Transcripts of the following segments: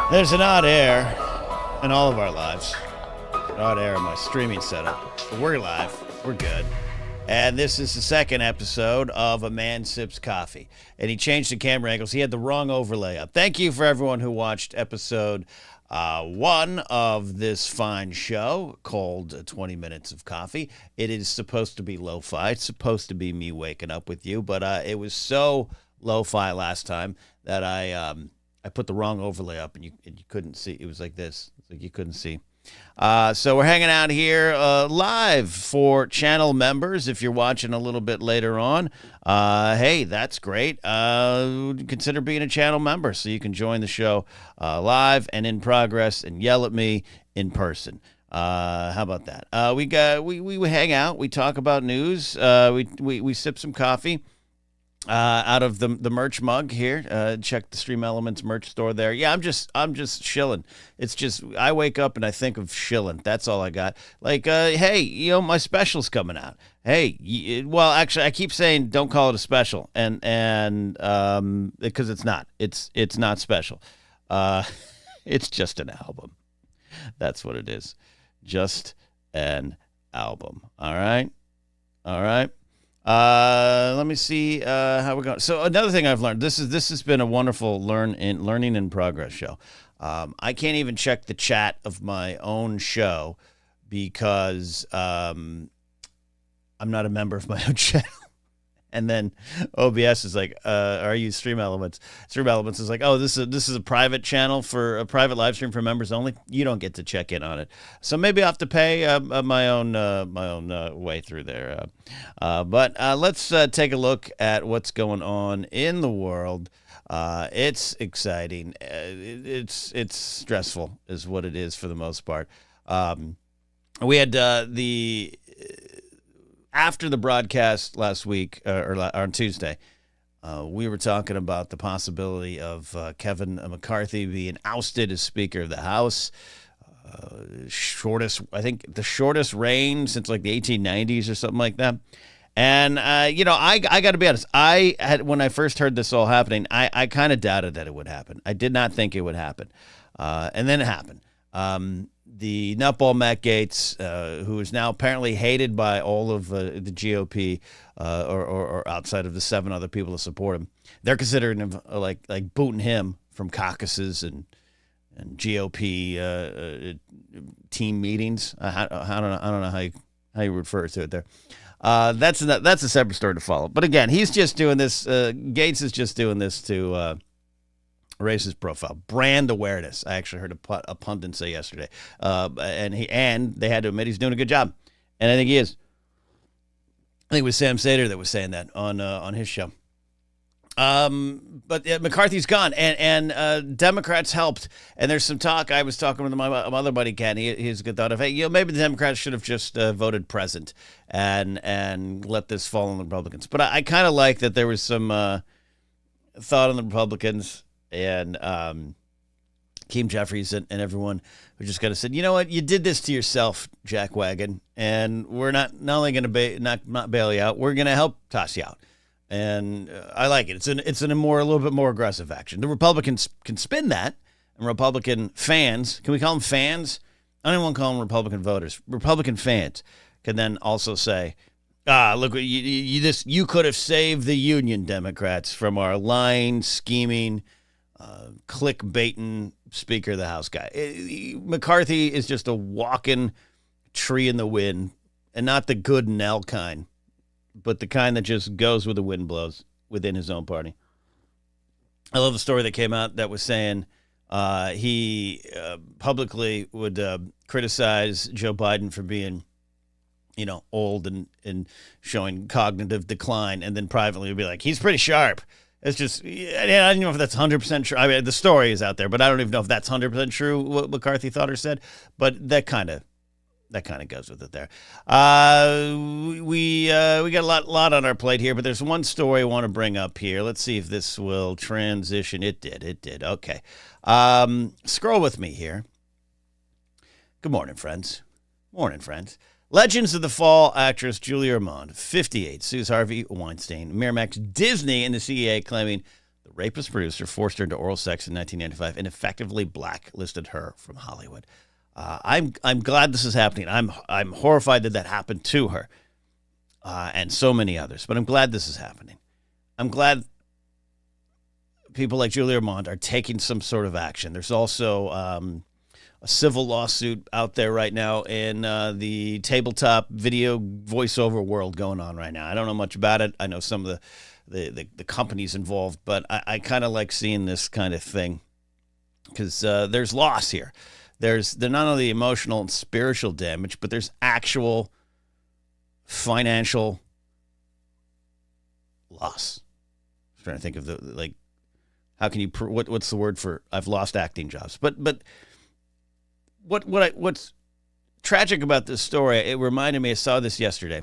There's an odd air in all of our lives. An odd air in my streaming setup. But we're live. We're good. And this is the second episode of A Man Sips Coffee. And he changed the camera angles. He had the wrong overlay up. Thank you for everyone who watched episode one of this fine show called 20 Minutes of Coffee. It is supposed to be lo-fi. It's supposed to be me waking up with you. But it was so lo-fi last time that I put the wrong overlay up and you couldn't see. It was like this. It's like you couldn't see. So we're hanging out here live for channel members. If you're watching a little bit later on, hey, that's great. Consider being a channel member so you can join the show live and in progress and yell at me in person. How about that? We hang out. We talk about news. We sip some coffee. Out of the merch mug here. Check the Stream Elements merch store there. Yeah, I'm just shilling. It's just I wake up and I think of shilling. That's all I got. Like, hey, my special's coming out. Hey, well, actually, I keep saying don't call it a special, and because it's not. It's not special. It's just an album. That's what it is. Just an album. All right. Let me see how we're going. So another thing I've learned, this has been a wonderful learning in progress show. I can't even check the chat of my own show because I'm not a member of my own channel. And then OBS is like, are you Stream Elements? Stream Elements is like, oh, this is a private channel for a private live stream for members only. You don't get to check in on it. So maybe I have to pay my own way through there. But let's take a look at what's going on in the world. It's exciting. It's stressful is what it is for the most part. We had after the broadcast last week, or on Tuesday, we were talking about the possibility of Kevin McCarthy being ousted as Speaker of the House. I think the shortest reign since like the 1890s or something like that. And, I got to be honest. When I first heard this all happening, I kind of doubted that it would happen. I did not think it would happen. And then it happened. The nutball Matt Gaetz, who is now apparently hated by all of the GOP or outside of the 7 other people that support him, they're considering him like booting him from caucuses and GOP team meetings. I don't know how you refer to it there. That's a separate story to follow. But again, he's just doing this. Gaetz is just doing this to raise his profile, brand awareness. I actually heard a pundit say yesterday, and they had to admit he's doing a good job, and I think he is. I think it was Sam Sater that was saying that on his show. But McCarthy's gone, and Democrats helped. And there's some talk. I was talking with my other buddy Ken. He's a good thought of, hey, maybe the Democrats should have just voted present and let this fall on the Republicans. But I kind of like that there was some thought on the Republicans. And Keem Jeffries and everyone who just kind of said, you know what, you did this to yourself, Jack Wagon, and we're not only going to not bail you out, we're going to help toss you out. And I like it. It's a little bit more aggressive action. The Republicans can spin that, and Republican fans, can we call them fans? I don't even want to call them Republican voters. Republican fans can then also say, look, you could have saved the Union Democrats from our lying, scheming, clickbaiting Speaker of the House guy. McCarthy is just a walking tree in the wind, and not the good Nell kind, but the kind that just goes where the wind blows within his own party. I love the story that came out that was saying he publicly would criticize Joe Biden for being, old and showing cognitive decline, and then privately would be like, he's pretty sharp. It's just, I don't know if that's 100% true. I mean, the story is out there, but I don't even know if that's 100% true, what McCarthy thought or said. But that kind of goes with it there. We got a lot on our plate here, but there's one story I want to bring up here. Let's see if this will transition. It did. Okay. Scroll with me here. Good morning, friends. Legends of the Fall actress Julia Ormond, 58, sues Harvey Weinstein, Miramax, Disney, and the CEA claiming The rapist producer forced her into oral sex in 1995 and effectively blacklisted her from Hollywood. I'm glad this is happening. I'm horrified that happened to her and so many others, but I'm glad this is happening. I'm glad people like Julia Ormond are taking some sort of action. There's also a civil lawsuit out there right now in the tabletop video voiceover world going on right now. I don't know much about it. I know some of the companies involved, but I kind of like seeing this kind of thing because there's loss here. There's not only emotional and spiritual damage, but there's actual financial loss. I'm trying to think of how can you what's the word for I've lost acting jobs? But what's tragic about this story? It reminded me. I saw this yesterday.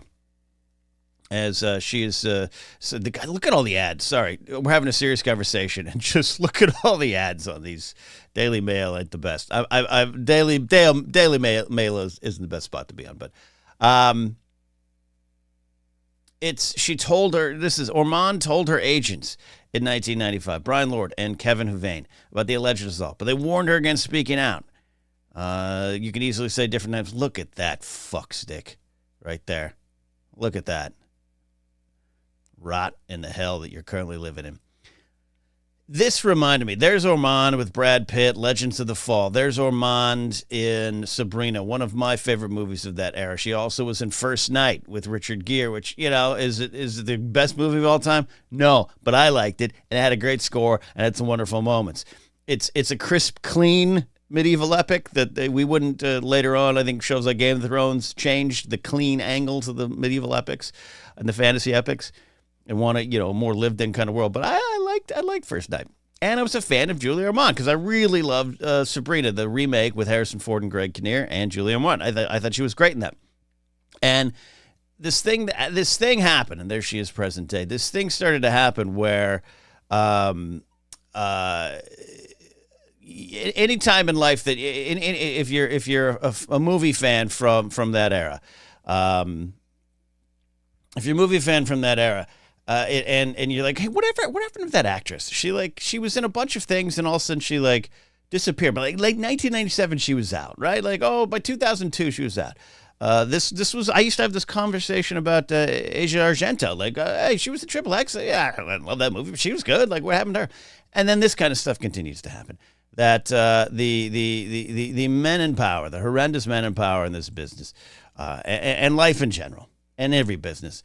As she is, so look at all the ads. Sorry, we're having a serious conversation, and just look at all the ads on these. Daily Mail ain't the best. Daily Mail isn't the best spot to be on, but she told her, this is Ormond told her agents in 1995, Brian Lord and Kevin Huvane, about the alleged assault, but they warned her against speaking out. You can easily say different names. Look at that fuckstick right there. Look at that. Rot in the hell that you're currently living in. This reminded me, there's Ormond with Brad Pitt, Legends of the Fall. There's Ormond in Sabrina, one of my favorite movies of that era. She also was in First Night with Richard Gere, which, is it the best movie of all time? No, but I liked it, and it had a great score, and had some wonderful moments. It's a crisp, clean medieval epic that we wouldn't later on. I think shows like Game of Thrones changed the clean angles of the medieval epics and the fantasy epics and want a more lived in kind of world. But I liked First Night, and I was a fan of Julia Ormond because I really loved Sabrina, the remake with Harrison Ford and Greg Kinnear and Julia Ormond. I thought she was great in that. And this thing happened, and there she is present day. This thing started to happen where any time in life that if you're a movie fan from that era, if you're a movie fan from that era, and you're like, hey, what happened to that actress? She was in a bunch of things, and all of a sudden she disappeared. But like 1997, she was out, right? By 2002, she was out. This was, I used to have this conversation about Asia Argento. Hey, she was in Triple X. Yeah, I love that movie. But she was good. What happened to her? And then this kind of stuff continues to happen. That the men in power, the horrendous men in power in this business, and life in general, and every business,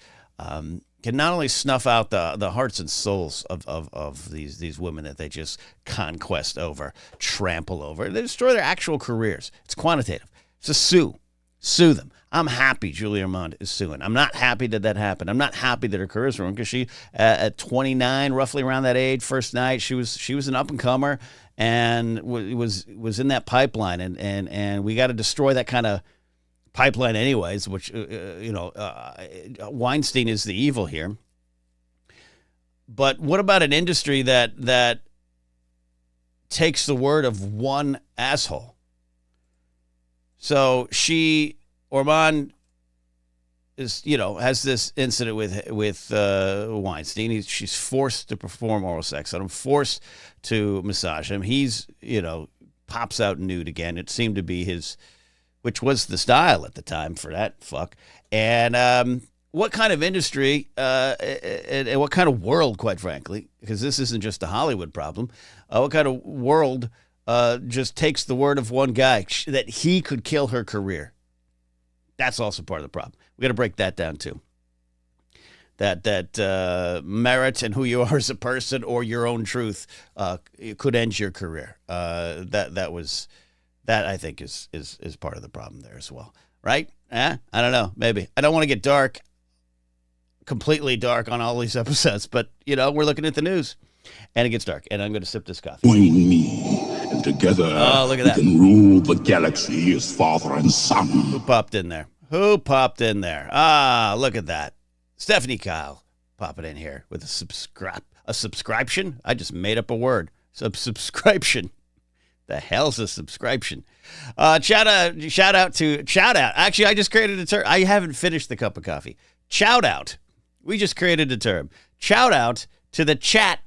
can not only snuff out the hearts and souls of these women that they just conquest over, trample over, they destroy their actual careers. It's quantitative. It's a sue them. I'm happy Julia Ormond is suing. I'm not happy that happened. I'm not happy that her career is ruined because she, at 29, roughly around that age, First Night, she was an up and comer and was in that pipeline, and we got to destroy that kind of pipeline anyways, which Weinstein is the evil here. But what about an industry that takes the word of one asshole? So Ormond has this incident with Weinstein. She's forced to perform oral sex on him, forced to massage him. He's pops out nude again. It seemed to be which was the style at the time for that fuck. And what kind of industry and what kind of world, quite frankly, because this isn't just a Hollywood problem, what kind of world just takes the word of one guy that he could kill her career? That's also part of the problem. We got to break that down too. That merit and who you are as a person or your own truth could end your career. That I think is part of the problem there as well, right? I don't know, maybe. I don't want to get completely dark on all these episodes, but we're looking at the news, and it gets dark, and I'm going to sip this coffee. Join me, and together look at that. we can rule the galaxy as father and son. Who popped in there? Ah, look at that. Stephanie Kyle popping in here with a subscription. I just made up a word. Subscription. The hell's a subscription? Shout out. Actually, I just created a term. I haven't finished the cup of coffee. Shout out. We just created a term. Shout out to the chat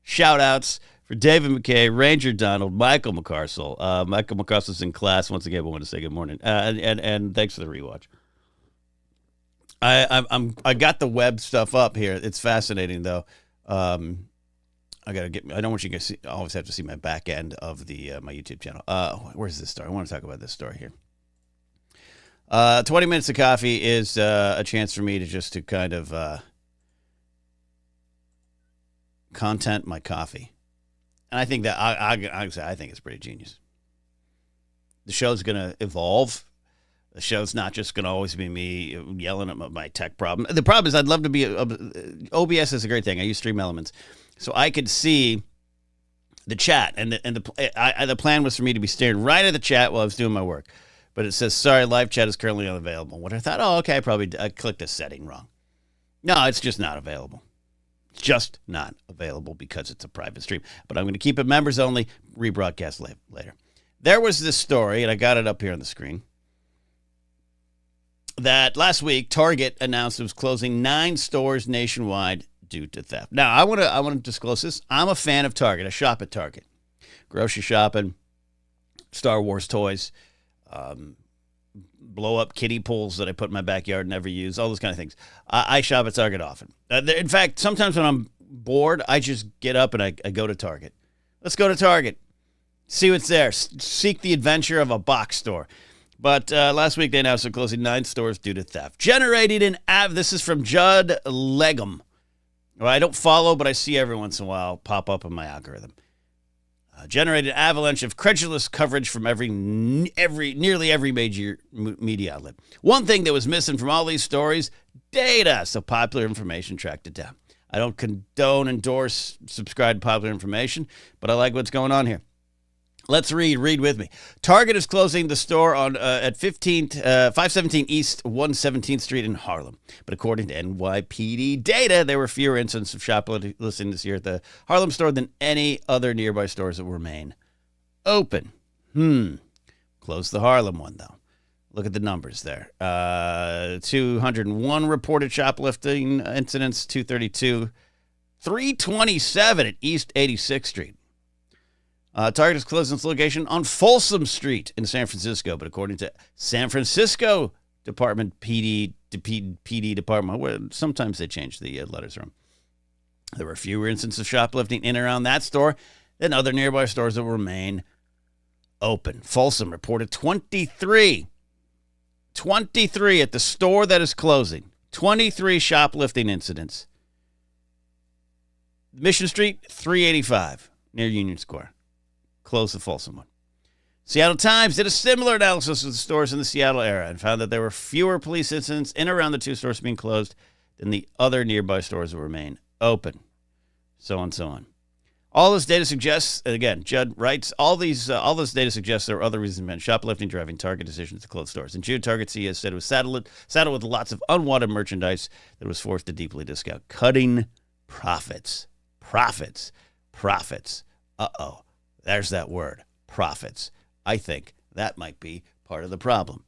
Shout outs for David McKay, Ranger Donald, Michael McCarcel. Michael McCarcel's in class once again. I want to say good morning and thanks for the rewatch. I got the web stuff up here. It's fascinating though. I don't want you guys to always have to see my back end of the my YouTube channel. Where's this story? I want to talk about this story here. 20 minutes of coffee is a chance for me to kind of content my coffee, and I think that I think it's pretty genius. The show's going to evolve. The show's not just going to always be me yelling at my tech problem. The problem is I'd love to be OBS is a great thing. I use Stream Elements, so I could see the chat, and the plan was for me to be staring right at the chat while I was doing my work. But it says, sorry, live chat is currently unavailable. What I thought, okay, I clicked a setting wrong. No, it's just not available. It's just not available because it's a private stream. But I'm going to keep it members only, rebroadcast later. There was this story, and I got it up here on the screen, that last week Target announced it was closing 9 stores nationwide due to theft. Now, I want to disclose this. I'm a fan of Target. I shop at Target. Grocery shopping, Star Wars toys, blow up kiddie pools that I put in my backyard and never use, all those kind of things. I shop at Target often. In fact, sometimes when I'm bored, I just get up and I go to Target. Let's go to Target. See what's there. Seek the adventure of a box store. But last week they announced they're closing 9 stores due to theft. Generated an this is from Judd Legum. Well, I don't follow, but I see every once in a while pop up in my algorithm. Generated an avalanche of credulous coverage from nearly every major media outlet. One thing that was missing from all these stories, data. So popular information tracked it down. I don't condone, endorse, subscribe to popular information, but I like what's going on here. Let's read with me. Target is closing the store on at 517 East 117th Street in Harlem. But according to NYPD data, there were fewer incidents of shoplifting this year at the Harlem store than any other nearby stores that remain open. Close the Harlem one, though. Look at the numbers there. 201 reported shoplifting incidents, 232, 327 at East 86th Street. Target is closing its location on Folsom Street in San Francisco, but according to San Francisco Department PD Department, where sometimes they change the letters around, there were fewer instances of shoplifting in and around that store than other nearby stores that remain open. Folsom reported 23 at the store that is closing. 23 shoplifting incidents. Mission Street, 385 near Union Square. Close the Folsom one. Seattle Times did a similar analysis of the stores in the Seattle area and found that there were fewer police incidents in and around the 2 stores being closed than the other nearby stores that remain open. So on, so on. All this data suggests, and again, Judd writes, all this data suggests there are other reasons behind shoplifting driving Target decisions to close stores. In June, Target CEO said it was saddled with lots of unwanted merchandise that it was forced to deeply discount, cutting profits. Uh-oh. There's that word, profits. I think that might be part of the problem.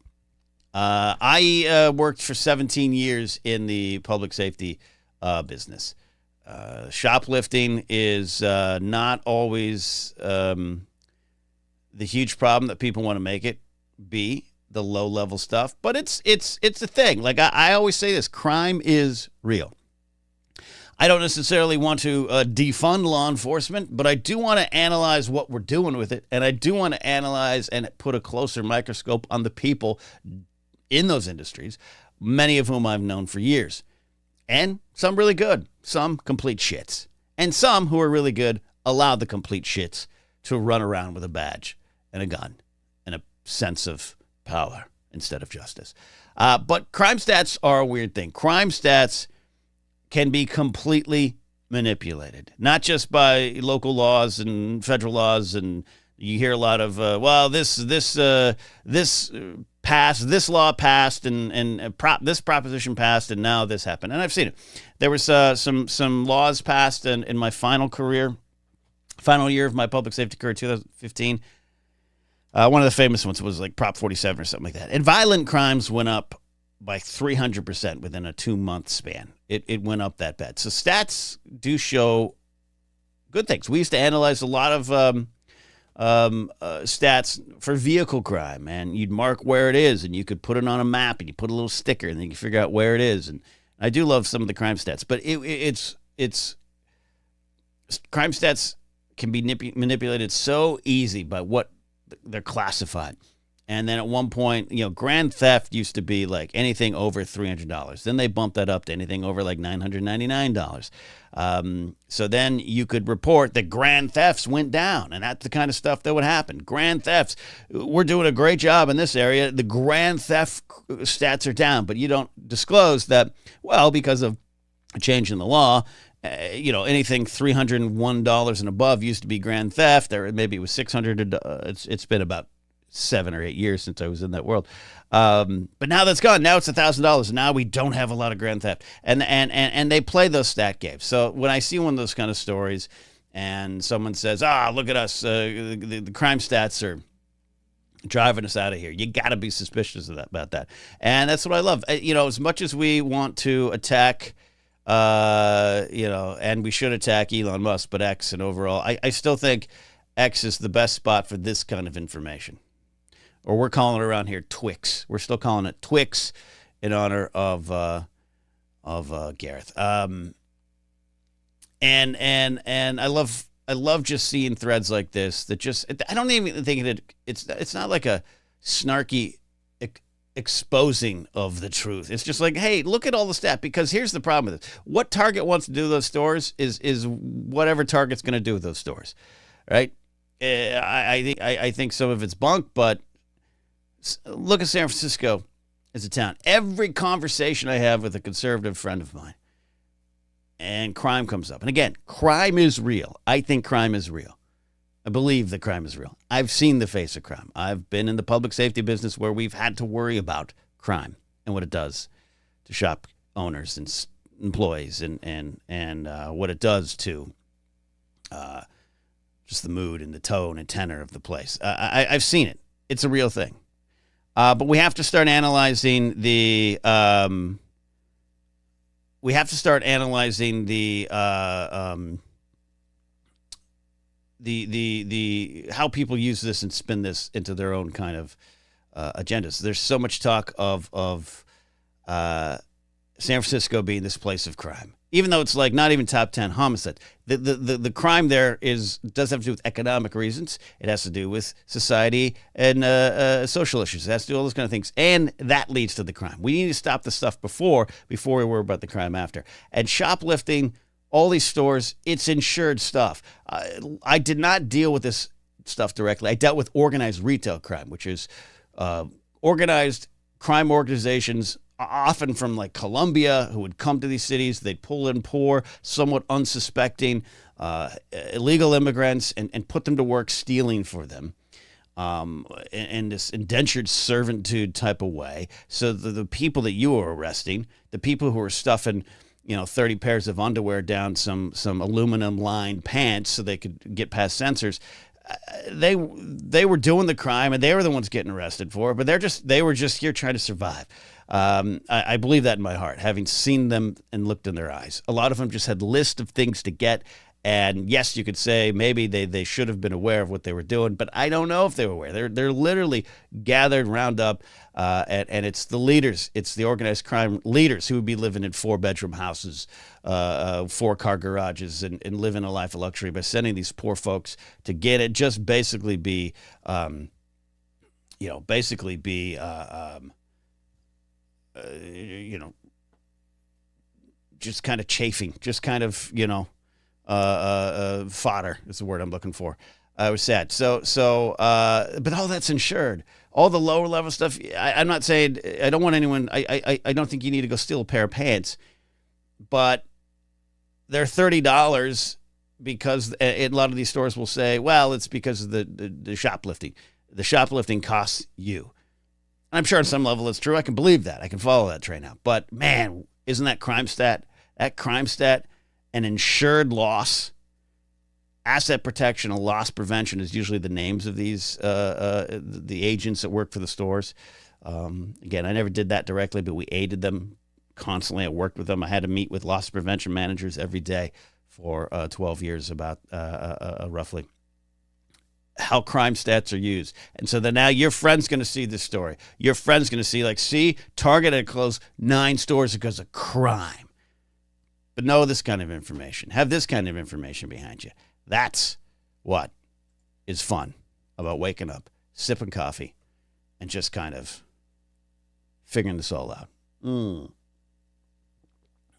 I worked for 17 years in the public safety business. Shoplifting is not always the huge problem that people want to make it be, the low-level stuff, but it's a thing. Like I always say this, crime is real. I don't necessarily want to defund law enforcement, but I do want to analyze what we're doing with it, and I do want to analyze and put a closer microscope on the people in those industries, many of whom I've known for years. And some really good, some complete shits. And some who are really good allow the complete shits to run around with a badge and a gun and a sense of power instead of justice. But crime stats are a weird thing. Crime stats can be completely manipulated, not just by local laws and federal laws. And you hear a lot of, this law passed and this proposition passed and now this happened. And I've seen it. There was some laws passed in my final year of my public safety career, 2015. One of the famous ones was like Prop 47 or something like that. And violent crimes went up by 300% within a 2-month span. It went up that bad. So stats do show good things. We used to analyze a lot of stats for vehicle crime, and you'd mark where it is, and you could put it on a map, and you put a little sticker, and then you can figure out where it is. And I do love some of the crime stats, but it's crime stats can be manipulated so easy by what they're classified. And then at one point, grand theft used to be like anything over $300. Then they bumped that up to anything over like $999. So then you could report that grand thefts went down, and that's the kind of stuff that would happen. Grand thefts, we're doing a great job in this area. The grand theft stats are down, but you don't disclose that, well, because of a change in the law, anything $301 and above used to be grand theft, or maybe it was $600. It's been about 7 or 8 years since I was in that world. But now that's gone. Now it's $1,000. Now we don't have a lot of grand theft. And they play those stat games. So when I see one of those kind of stories and someone says, look at us, the crime stats are driving us out of here, you got to be suspicious about that. And that's what I love. As much as we want to attack, and we should attack Elon Musk, but X and overall, I still think X is the best spot for this kind of information. Or we're calling it around here Twix. We're still calling it Twix in honor of Gareth. And I love just seeing threads like this that just, I don't even think it's not like a snarky exposing of the truth. It's just like, hey, look at all the stats, because here's the problem with it. What Target wants to do with those stores is whatever Target's going to do with those stores, right? I think some of it's bunk, but look at San Francisco as a town. Every conversation I have with a conservative friend of mine, and crime comes up. And again, crime is real. I think crime is real. I believe that crime is real. I've seen the face of crime. I've been in the public safety business where we've had to worry about crime and what it does to shop owners and employees, and what it does to just the mood and the tone and tenor of the place. I've seen it. It's a real thing. But we have to start analyzing the how people use this and spin this into their own kind of agendas. There's so much talk of San Francisco being this place of crime, even though it's like not even top 10 homicide. The crime there does have to do with economic reasons. It has to do with society and social issues. It has to do with all those kind of things, and that leads to the crime. We need to stop the stuff before we worry about the crime after. And shoplifting, all these stores, it's insured stuff. I did not deal with this stuff directly. I dealt with organized retail crime, which is organized crime organizations, often from like Colombia, who would come to these cities. They'd pull in poor, somewhat unsuspecting illegal immigrants and put them to work stealing for them in this indentured servitude type of way. So the people that you were arresting, the people who were stuffing 30 pairs of underwear down some aluminum lined pants so they could get past censors, they were doing the crime, and they were the ones getting arrested for it, but they were just here trying to survive. I believe that in my heart, having seen them and looked in their eyes. A lot of them just had lists of things to get, and yes, you could say maybe they should have been aware of what they were doing, but I don't know if they were aware. They're literally gathered, round up, and it's the leaders, it's the organized crime leaders who would be living in 4-bedroom houses, 4-car garages, and living a life of luxury by sending these poor folks to get it. Just basically be just kind of chafing, just kind of, fodder is the word I'm looking for. I was sad. So, but all that's insured. All the lower level stuff. I'm not saying, I don't want anyone, I don't think you need to go steal a pair of pants, but they're $30 because a lot of these stores will say, well, it's because of the shoplifting. The shoplifting costs you. I'm sure on some level it's true. I can believe that. I can follow that train out. But man, isn't that crime stat an insured loss? Asset protection and loss prevention is usually the names of these the agents that work for the stores. Again, I never did that directly, but we aided them constantly. I worked with them. I had to meet with loss prevention managers every day for 12 years about roughly how crime stats are used. And so then now your friend's going to see this story. Your friend's going to see, like, see, Target had closed 9 stores because of crime. But know this kind of information. Have this kind of information behind you. That's what is fun about waking up, sipping coffee, and just kind of figuring this all out.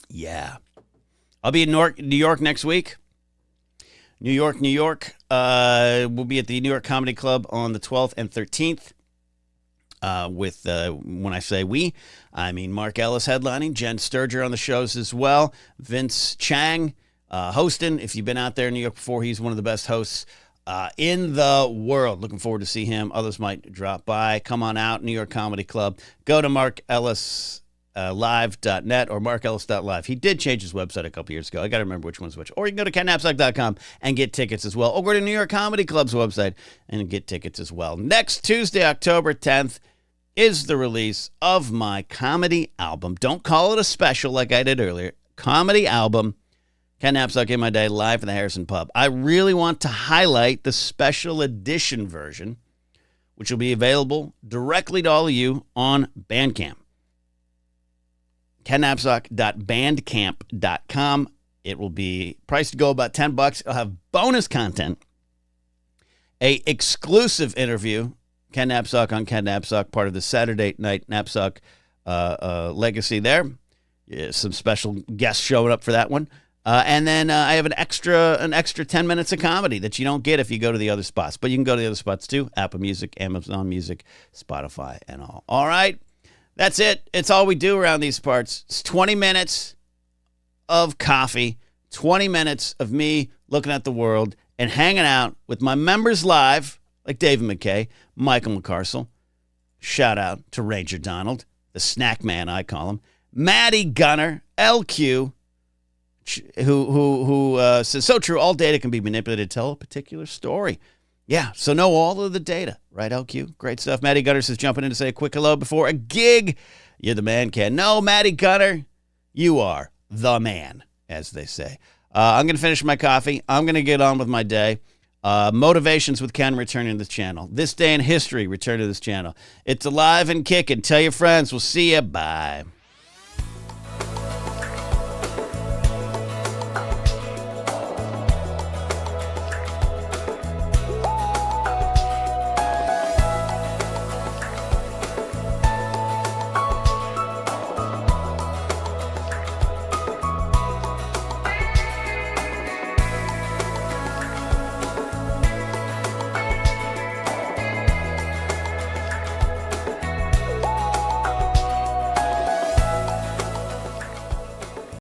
Yeah. I'll be in New York next week. New York. We'll be at the New York Comedy Club on the 12th and 13th. With, when I say we, I mean Mark Ellis headlining, Jen Sturger on the shows as well, Vince Chang hosting. If you've been out there in New York before, he's one of the best hosts in the world. Looking forward to see him. Others might drop by. Come on out, New York Comedy Club. Go to markellislive.net or markellis.live. He did change his website a couple years ago. I got to remember which one's which. Or you can go to kennapzok.com and get tickets as well. Or go to New York Comedy Club's website and get tickets as well. Next Tuesday, October 10th, is the release of my comedy album. Don't call it a special like I did earlier. Comedy album. Ken Napzok in my day, live from the Harrison Pub. I really want to highlight the special edition version, which will be available directly to all of you on Bandcamp. kennapzok.bandcamp.com. It will be priced to go about $10. It'll have bonus content, a exclusive interview, Ken Napzok on Ken Napzok, part of the Saturday Night Napzok legacy there. Yeah, some special guests showing up for that one. And then I have an extra 10 minutes of comedy that you don't get if you go to the other spots. But you can go to the other spots too. Apple Music, Amazon Music, Spotify, and all. All right. That's it. It's all we do around these parts. It's 20 minutes of coffee, 20 minutes of me looking at the world and hanging out with my members live, like David McKay, Michael McCarcel. Shout out to Ranger Donald, the snack man I call him. Maddie Gunner, LQ, who says, so true, all data can be manipulated to tell a particular story. Yeah, so know all of the data, right, LQ? Great stuff. Maddie Gunner says, jumping in to say a quick hello before a gig. You're the man, Ken. No, Maddie Gunner, you are the man, as they say. I'm going to finish my coffee. I'm going to get on with my day. Motivations with Ken returning to this channel. This day in history, return to this channel. It's alive and kicking. Tell your friends. We'll see you. Bye.